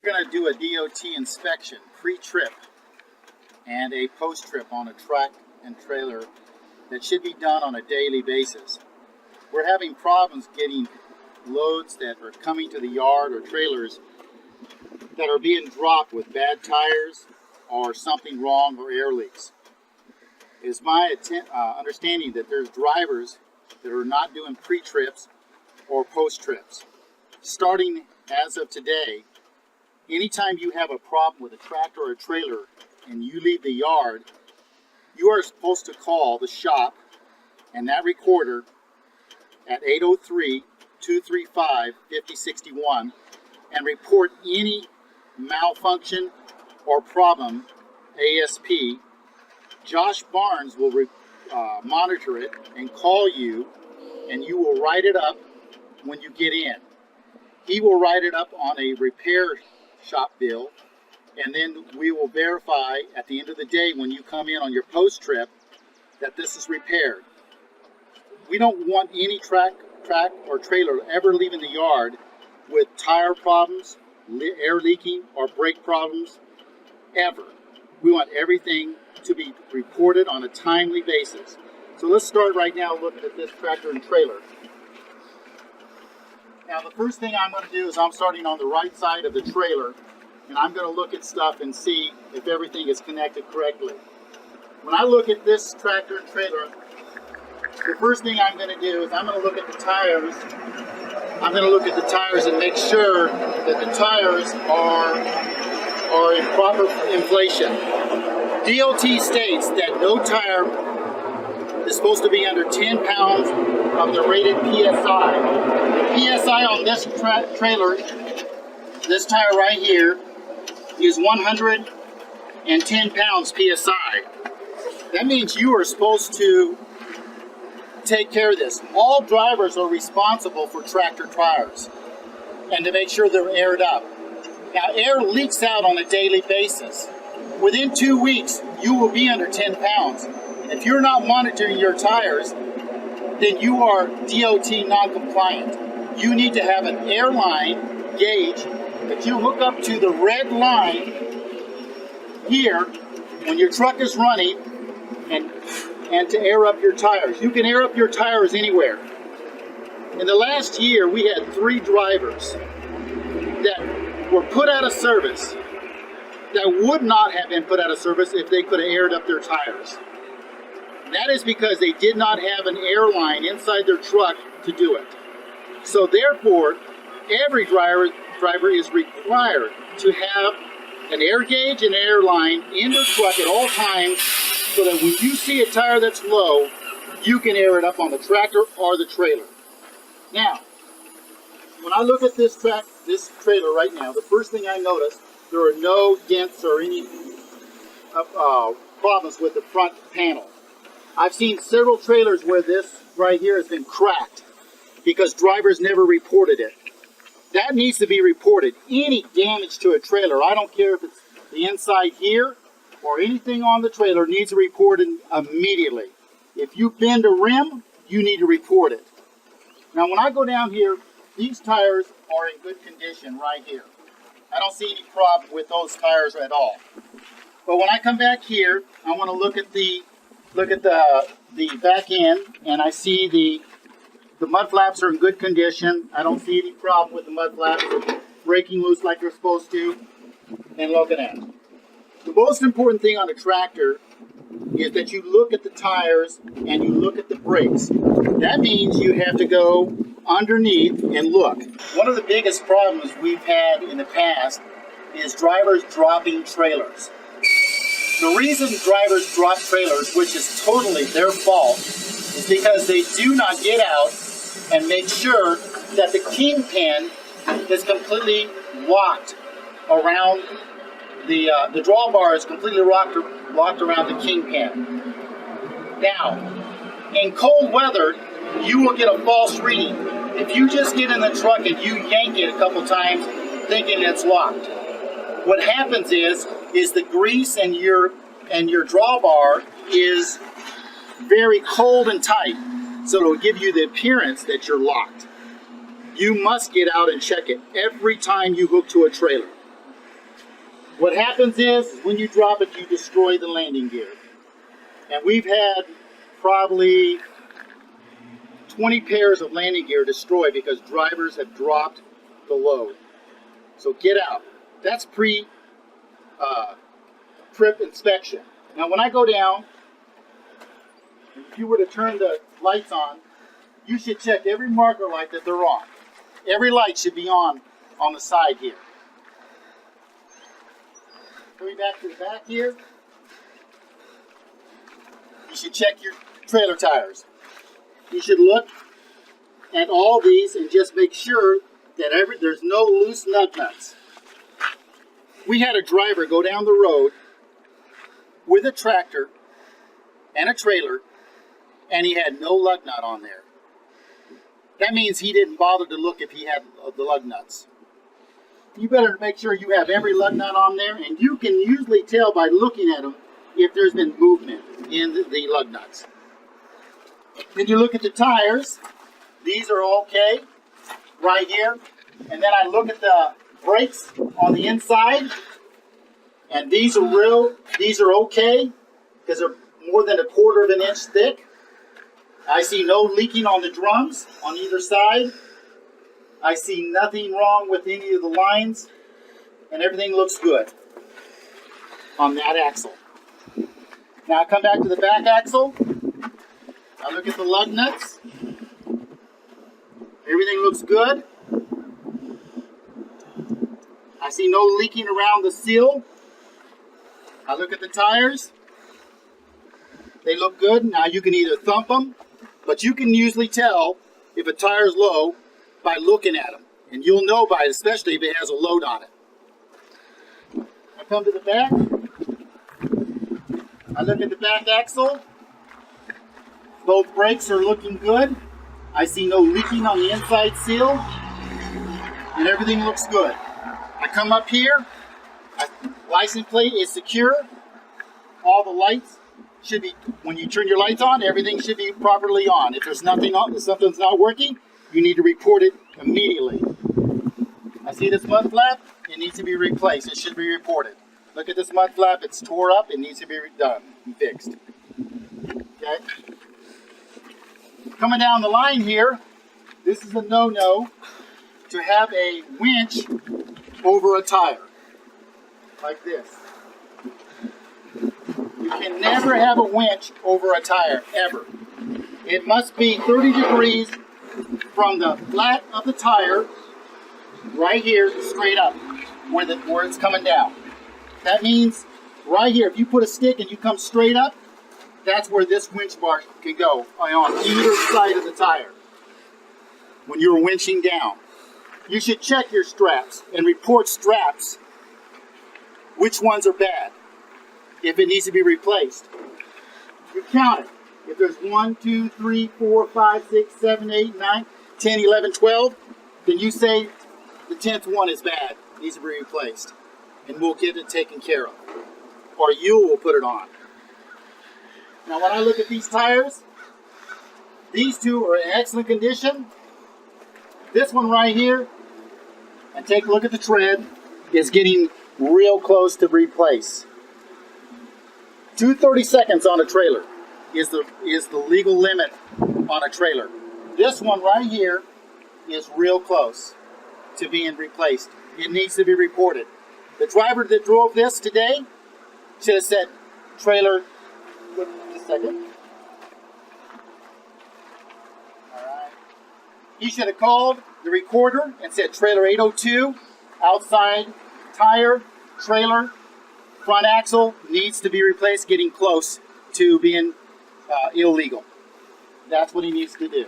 We're going to do a DOT inspection, pre-trip and a post-trip on a track and trailer that should be done on a daily basis. We're having problems getting loads that are coming to the yard or trailers that are being dropped with bad tires or something wrong or air leaks. It's my understanding that there's drivers that are not doing pre-trips or post-trips. Starting as of today, anytime you have a problem with a tractor or a trailer and you leave the yard, you are supposed to call the shop and that recorder at 803-235-5061 and report any malfunction or problem ASP. Josh Barnes will monitor it and call you, and you will write it up when you get in. He will write it up on a repair shop bill, and then we will verify at the end of the day when you come in on your post trip that this is repaired. We don't want any track or trailer ever leaving the yard with tire problems, air leaking, or brake problems, ever. We want everything to be reported on a timely basis. So let's start right now looking at this tractor and trailer. Now the first thing I'm going to do is I'm starting on the right side of the trailer, and I'm going to look at stuff and see if everything is connected correctly. When I look at this tractor and trailer, the first thing I'm going to do is I'm going to look at the tires. I'm going to look at the tires and make sure that the tires are in proper inflation. DOT states that no tire is supposed to be under 10 pounds of the rated PSI. The PSI on this trailer, this tire right here, is 110 pounds PSI. That means you are supposed to take care of this. All drivers are responsible for tractor tires and to make sure they're aired up. Now, air leaks out on a daily basis. Within 2 weeks, you will be under 10 pounds. If you're not monitoring your tires, then you are DOT non-compliant. You need to have an airline gauge that you hook up to the red line here when your truck is running and to air up your tires. You can air up your tires anywhere. In the last year, we had 3 drivers that were put out of service that would not have been put out of service if they could have aired up their tires. That is because they did not have an airline inside their truck to do it. So therefore, every driver is required to have an air gauge and airline in their truck at all times so that when you see a tire that's low, you can air it up on the tractor or the trailer. Now, when I look at this trailer right now, the first thing I notice, there are no dents or any problems with the front panel. I've seen several trailers where this right here has been cracked because drivers never reported it. That needs to be reported. Any damage to a trailer, I don't care if it's the inside here or anything on the trailer, needs to be reported immediately. If you bend a rim, you need to report it. Now when I go down here, these tires are in good condition right here. I don't see any problem with those tires at all. But when I come back here, I want to look at the back end, and I see the mud flaps are in good condition. I don't see any problem with the mud flaps breaking loose like they're supposed to. And look at that. The most important thing on a tractor is that you look at the tires and you look at the brakes. That means you have to go underneath and look. One of the biggest problems we've had in the past is drivers dropping trailers. The reason drivers drop trailers, which is totally their fault, is because they do not get out and make sure that the kingpin is completely locked around the drawbar is completely locked around the kingpin. Now, in cold weather, you will get a false reading. If you just get in the truck and you yank it a couple times thinking it's locked, what happens is the grease and your drawbar is very cold and tight, so it'll give you the appearance that you're locked. You must get out and check it every time you hook to a trailer. What happens is when you drop it, you destroy the landing gear. And we've had probably 20 pairs of landing gear destroyed because drivers have dropped the load. So get out. That's pre-trip inspection. Now when I go down, if you were to turn the lights on, you should check every marker light that they're on. Every light should be on the side here. Going back to the back here, you should check your trailer tires. You should look at all these and just make sure that there's no loose lug nuts. We had a driver go down the road with a tractor and a trailer, and he had no lug nut on there. That means he didn't bother to look if he had the lug nuts. You better make sure you have every lug nut on there, and you can usually tell by looking at them if there's been movement in the lug nuts. Then you look at the tires. These are okay right here. And then I look at the brakes on the inside, and these are okay because they're more than 1/4 of an inch thick. I see no leaking on the drums on either side. I see nothing wrong with any of the lines, and everything looks good on that axle. Now I come back to the back axle. I look at the lug nuts. Everything looks good. I see no leaking around the seal. I look at the tires. They look good. Now you can either thump them, but you can usually tell if a tire is low by looking at them. And you'll know by it, especially if it has a load on it. I come to the back. I look at the back axle. Both brakes are looking good. I see no leaking on the inside seal. And everything looks good. I come up here. License plate is secure. All the lights should be, when you turn your lights on, everything should be properly on. If there's nothing on, if something's not working, you need to report it immediately. I see this mud flap. It needs to be replaced. It should be reported. Look at this mud flap. It's tore up. It needs to be done and fixed. Okay. Coming down the line here, this is a no-no to have a winch over a tire like this. You can never have a winch over a tire, ever. It must be 30 degrees from the flat of the tire, right here, straight up, where it's coming down. That means, right here, if you put a stick and you come straight up, that's where this winch bar can go, on either side of the tire, when you're winching down. You should check your straps and report straps, which ones are bad, if it needs to be replaced. You count it. If there's 1, 2, 3, 4, 5, 6, 7, 8, 9, 10, 11, 12, then you say the 10th one is bad, needs to be replaced. And we'll get it taken care of. Or you will put it on. Now when I look at these tires, these two are in excellent condition. This one right here, and take a look at the tread, is getting real close to replace. 230 seconds on a trailer is the legal limit on a trailer. This one right here is real close to being replaced. It needs to be reported. The driver that drove this today should have said, trailer, just a second. All right. He should have called the recorder and said trailer 802, outside tire, trailer, front axle needs to be replaced, getting close to being illegal. That's what he needs to do.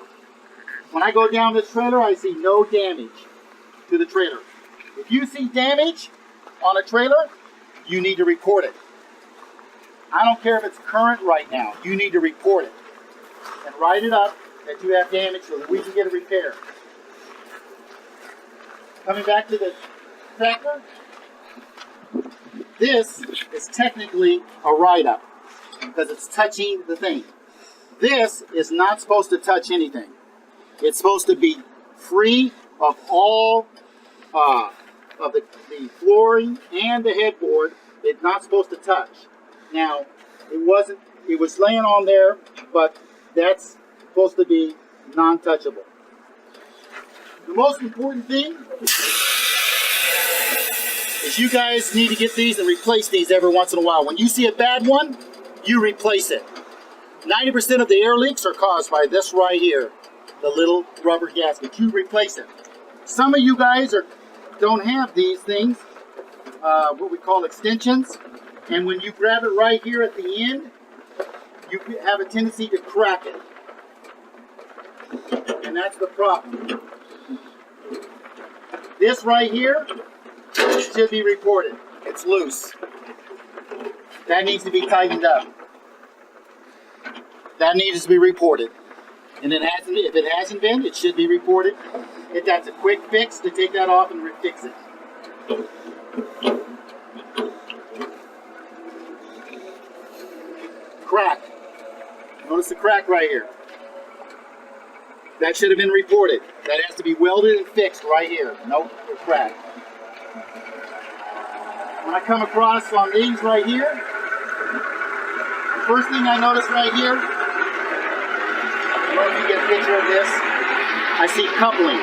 When I go down this trailer, I see no damage to the trailer. If you see damage on a trailer, you need to report it. I don't care if it's current right now. You need to report it and write it up that you have damage so that we can get it repaired. Coming back to the tractor, this is technically a write-up because it's touching the thing. This is not supposed to touch anything. It's supposed to be free of all of the flooring and the headboard is not supposed to touch. Now, it was laying on there, but that's supposed to be non-touchable. The most important thing is you guys need to get these and replace these every once in a while. When you see a bad one, you replace it. 90% of the air leaks are caused by this right here, the little rubber gasket. You replace it. Some of you guys don't have these things, what we call extensions, and when you grab it right here at the end, you have a tendency to crack it. And that's the problem. This right here should be reported. It's loose. That needs to be tightened up. That needs to be reported. And if it hasn't been, it should be reported. If that's a quick fix, to take that off and refix it. Crack. Notice the crack right here. That should have been reported. That has to be welded and fixed right here. Nope, it's cracked. When I come across on these right here, the first thing I notice right here, I don't know if you get a picture of this, I see coupling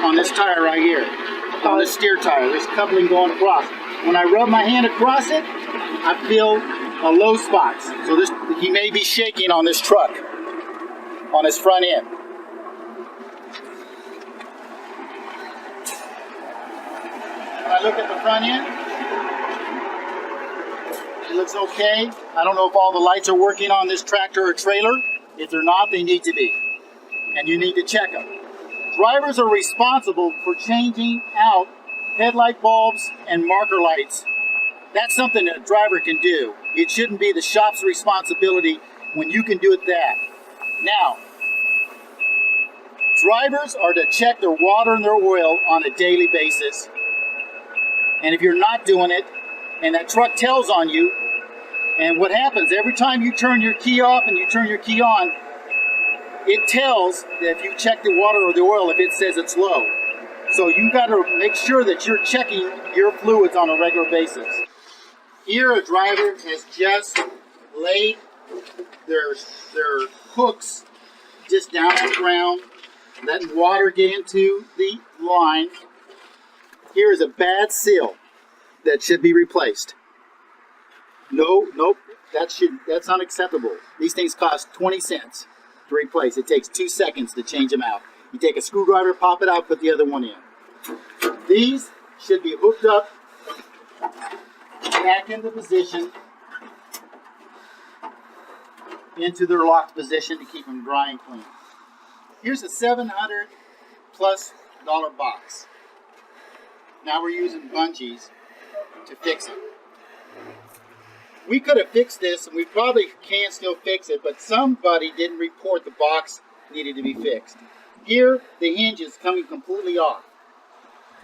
on this tire right here, on this steer tire. There's coupling going across. When I rub my hand across it, I feel a low spots. So he may be shaking on this truck, on his front end. When I look at the front end, it looks okay. I don't know if all the lights are working on this tractor or trailer. If they're not, they need to be. And you need to check them. Drivers are responsible for changing out headlight bulbs and marker lights. That's something that a driver can do. It shouldn't be the shop's responsibility when you can do it that. Now, drivers are to check their water and their oil on a daily basis. And if you're not doing it, and that truck tells on you, and what happens every time you turn your key off and you turn your key on, it tells that if you check the water or the oil, if it says it's low. So you got to make sure that you're checking your fluids on a regular basis. Here a driver has just laid their hooks just down on the ground, letting water get into the line. Here is a bad seal that should be replaced. Nope, that's unacceptable. These things cost 20 cents to replace. It takes 2 seconds to change them out. You take a screwdriver, pop it out, put the other one in. These should be hooked up back into position, into their locked position to keep them dry and clean. Here's a $700+ box. Now we're using bungees to fix it. We could have fixed this, and we probably can still fix it, but somebody didn't report the box needed to be fixed. Here, the hinge is coming completely off.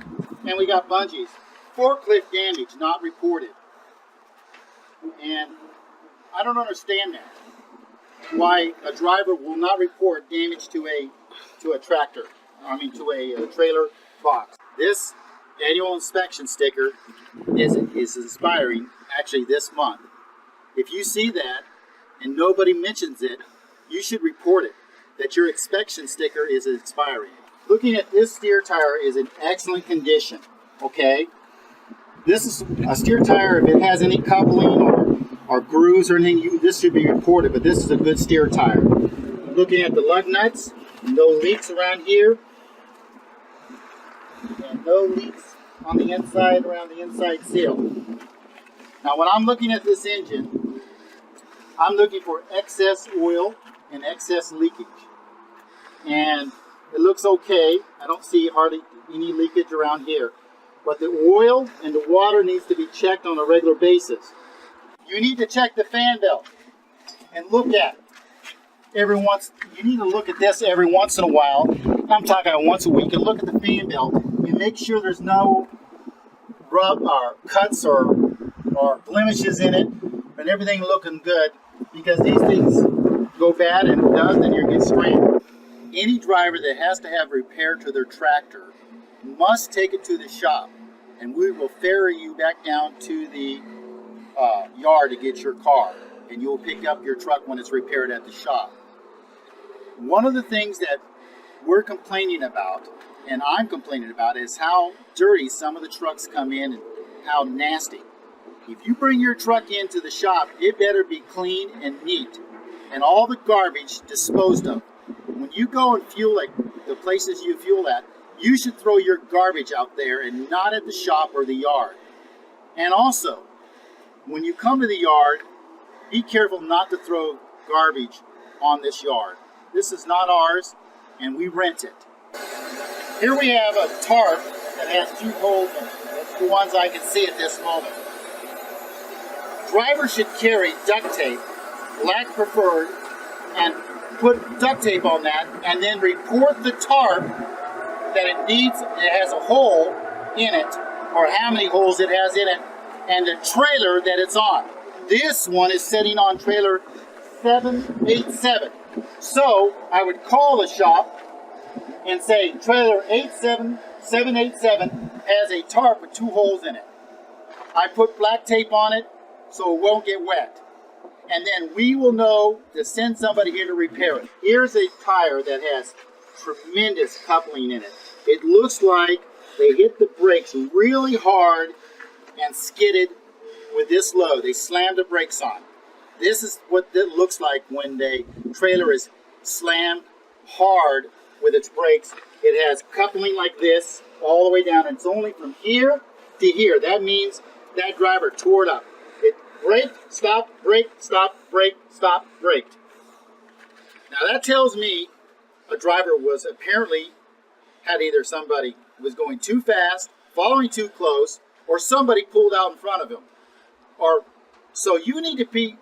And we got bungees. Forklift damage not reported. And I don't understand that. Why a driver will not report damage to a tractor. To a trailer box. This annual inspection sticker is expiring actually this month. If you see that and nobody mentions it, you should report it, that your inspection sticker is expiring. Looking at this steer tire is in excellent condition, okay? This is a steer tire. If it has any coupling or grooves or anything, this should be reported, but this is a good steer tire. Looking at the lug nuts, no leaks around here, and no leaks on the inside around the inside seal. Now when I'm looking at this engine, I'm looking for excess oil and excess leakage. And it looks okay. I don't see hardly any leakage around here. But the oil and the water needs to be checked on a regular basis. You need to check the fan belt and look at it. You need to look at this every once in a while. I'm talking once a week, and look at the fan belt and make sure there's no rub or cuts or blemishes in it, and everything looking good, because these things go bad, and it does, and you get stranded. Any driver that has to have repair to their tractor must take it to the shop and we will ferry you back down to the yard to get your car, and you'll pick up your truck when it's repaired at the shop. One of the things that we're complaining about, and I'm complaining about, is how dirty some of the trucks come in and how nasty. If you bring your truck into the shop, it better be clean and neat, and all the garbage disposed of. When you go and fuel at the places you fuel at, you should throw your garbage out there and not at the shop or the yard. And also, when you come to the yard, be careful not to throw garbage on this yard. This is not ours, and we rent it. Here we have a tarp that has 2 holes in it. That's the ones I can see at this moment. Drivers should carry duct tape, black preferred, and put duct tape on that, and then report the tarp that it has a hole in it, or how many holes it has in it, and the trailer that it's on. This one is sitting on trailer 787. So I would call the shop and say trailer 787 has a tarp with 2 holes in it. I put black tape on it so it won't get wet. And then we will know to send somebody here to repair it. Here's a tire that has tremendous coupling in it. It looks like they hit the brakes really hard and skidded with this load. They slammed the brakes on. This is what it looks like when the trailer is slammed hard with its brakes. It has coupling like this all the way down. It's only from here to here. That means that driver tore it up. It braked, stopped, braked, stopped, braked, stopped, braked. Now that tells me a driver was apparently had either somebody was going too fast, following too close, or somebody pulled out in front of him. So you need to be